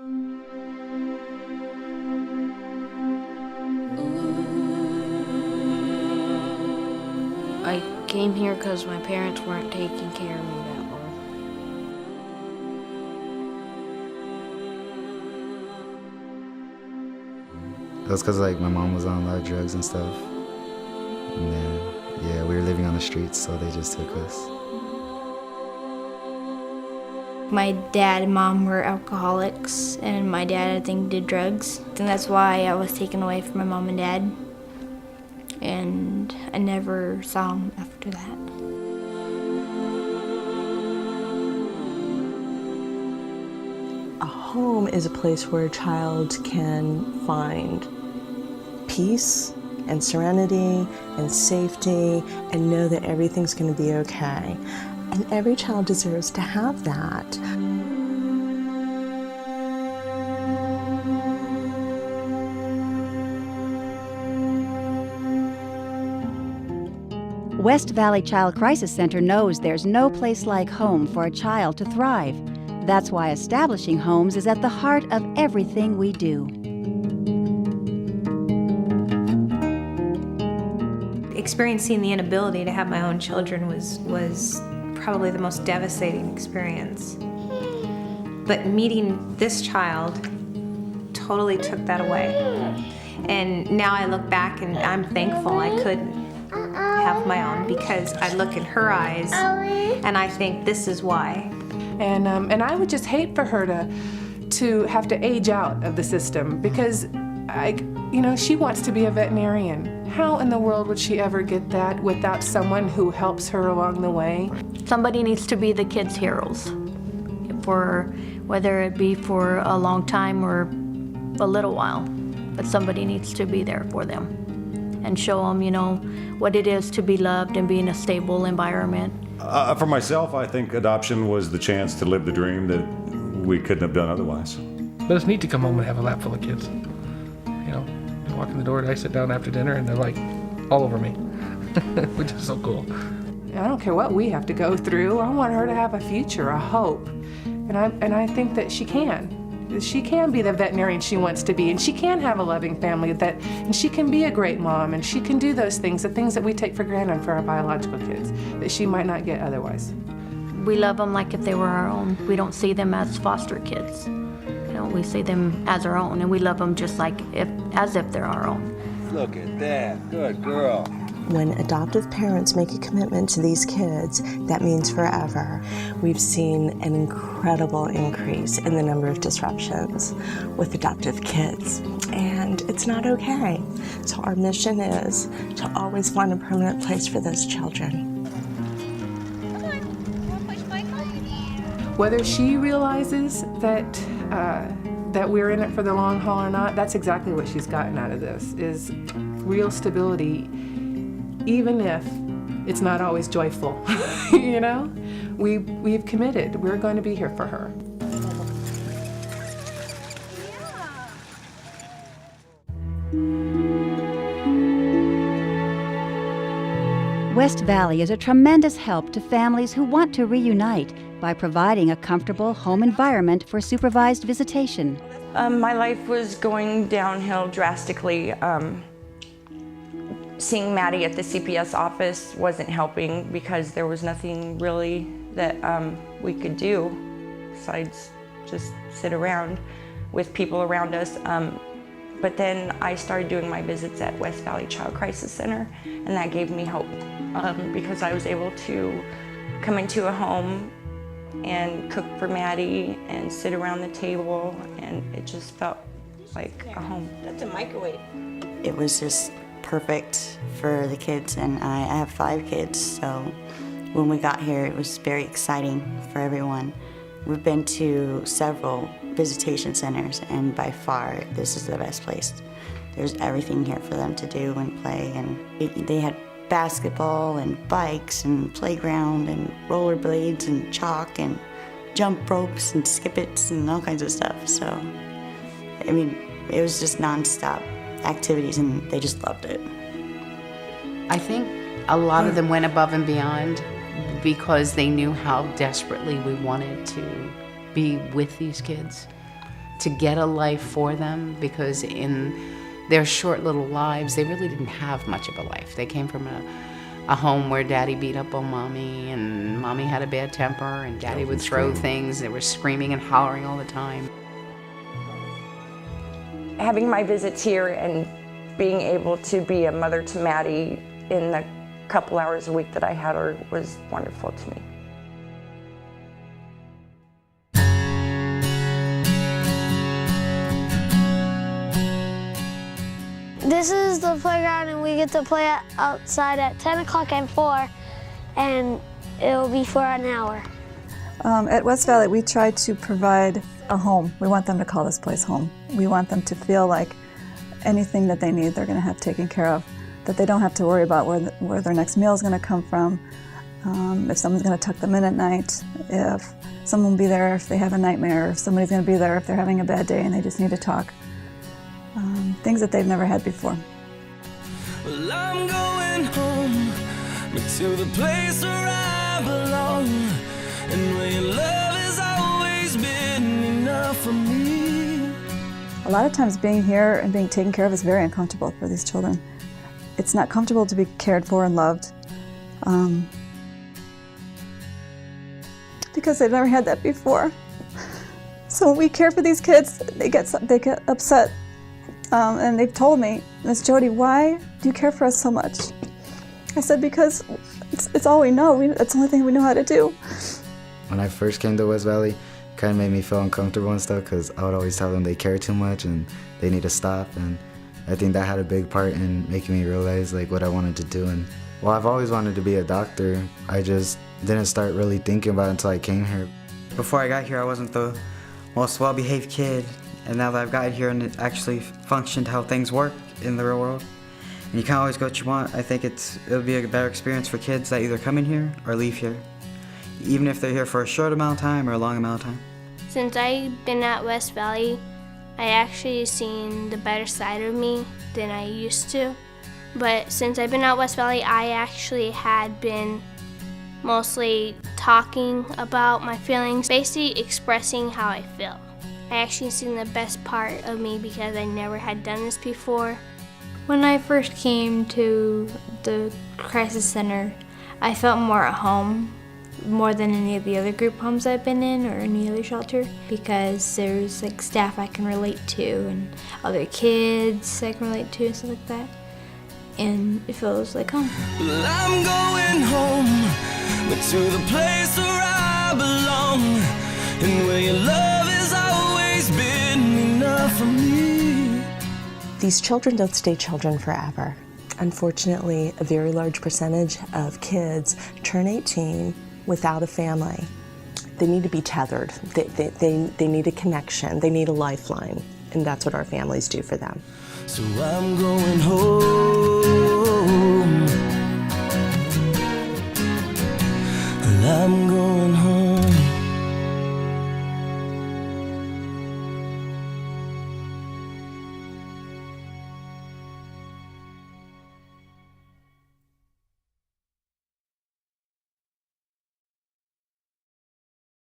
I came here because my parents weren't taking care of me that well. That's because like my mom was on a lot of drugs and stuff. And then, yeah, we were living on the streets, so they just took us. My dad and mom were alcoholics, and my dad, I think, did drugs. And that's why I was taken away from my mom and dad. And I never saw them after that. A home is a place where a child can find peace and serenity and safety and know that everything's going to be okay. And every child deserves to have that. West Valley Child Crisis Center knows there's no place like home for a child to thrive. That's why establishing homes is at the heart of everything we do. Experiencing the inability to have my own children was probably the most devastating experience. But meeting this child totally took that away. And now I look back and I'm thankful I couldn't have my own, because I look in her eyes and I think this is why. And I would just hate for her to have to age out of the system, because she wants to be a veterinarian. How in the world would she ever get that without someone who helps her along the way? Somebody needs to be the kids' heroes, whether it be for a long time or a little while, but somebody needs to be there for them and show them, what it is to be loved and be in a stable environment. For myself, I think adoption was the chance to live the dream that we couldn't have done otherwise. But it's neat to come home and have a lap full of kids. You walk in the door and I sit down after dinner and they're like all over me, which is so cool. I don't care what we have to go through. I want her to have a future, a hope. And I think that she can. She can be the veterinarian she wants to be, and she can have a loving family, and she can be a great mom, and she can do those things, the things that we take for granted for our biological kids, that she might not get otherwise. We love them like if they were our own. We don't see them as foster kids. We see them as our own, and we love them just as if they're our own. Look at that, good girl. When adoptive parents make a commitment to these kids, that means forever. We've seen an incredible increase in the number of disruptions with adoptive kids, and it's not okay. So our mission is to always find a permanent place for those children. Whether she realizes that we're in it for the long haul or not, that's exactly what she's gotten out of this, is real stability, even if it's not always joyful. We've committed. We're going to be here for her. West Valley is a tremendous help to families who want to reunite by providing a comfortable home environment for supervised visitation. My life was going downhill drastically. Seeing Maddie at the CPS office wasn't helping because there was nothing really that we could do besides just sit around with people around us. But then I started doing my visits at West Valley Child Crisis Center, and that gave me hope because I was able to come into a home and cook for Maddie and sit around the table, and it just felt like a home. That's a microwave. It was just perfect for the kids, and I have 5 kids, so when we got here it was very exciting for everyone. We've been to several visitation centers, and by far this is the best place. There's everything here for them to do and play, and they had basketball and bikes and playground and rollerblades and chalk and jump ropes and skippets and all kinds of stuff. So, I mean, it was just nonstop activities, and they just loved it. I think a lot of them went above and beyond because they knew how desperately we wanted to be with these kids. to get a life for them, because in their short little lives, they really didn't have much of a life. They came from a home where Daddy beat up on Mommy, and Mommy had a bad temper, and Daddy would throw things. They were screaming and hollering all the time. Having my visits here and being able to be a mother to Maddie in the couple hours a week that I had her was wonderful to me. This is the playground, and we get to play outside at 10 o'clock and 4, and it'll be for an hour. At West Valley, we try to provide a home. We want them to call this place home. We want them to feel like anything that they need, they're going to have taken care of, that they don't have to worry about where their next meal is going to come from, if someone's going to tuck them in at night, if someone will be there if they have a nightmare, if somebody's going to be there if they're having a bad day and they just need to talk. Things that they've never had before. Well, I'm going home to the place where I belong, and where your love has always been enough for me. A lot of times being here and being taken care of is very uncomfortable for these children. It's not comfortable to be cared for and loved because they've never had that before. So when we care for these kids, they get upset. And they've told me, Miss Jody, why do you care for us so much? I said, because it's all we know. It's the only thing we know how to do. When I first came to West Valley, it kind of made me feel uncomfortable and stuff, because I would always tell them they care too much and they need to stop. And I think that had a big part in making me realize like what I wanted to do. And well, I've always wanted to be a doctor. I just didn't start really thinking about it until I came here. Before I got here, I wasn't the most well-behaved kid. And now that I've got here and it actually functioned how things work in the real world, and you can't always get what you want, I think it'll be a better experience for kids that either come in here or leave here, even if they're here for a short amount of time or a long amount of time. Since I've been at West Valley, I actually seen the better side of me than I used to. But since I've been at West Valley, I actually had been mostly talking about my feelings, basically expressing how I feel. I actually seen the best part of me because I never had done this before. When I first came to the crisis center, I felt more at home, more than any of the other group homes I've been in or any other shelter, because there's like staff I can relate to and other kids I can relate to and stuff like that. And it feels like home. Well, I'm going home, but to the place where I belong, and where your love has always been enough for me. These children don't stay children forever. Unfortunately, a very large percentage of kids turn 18 without a family. They need to be tethered. They need a connection. They need a lifeline. And that's what our families do for them. So I'm going home.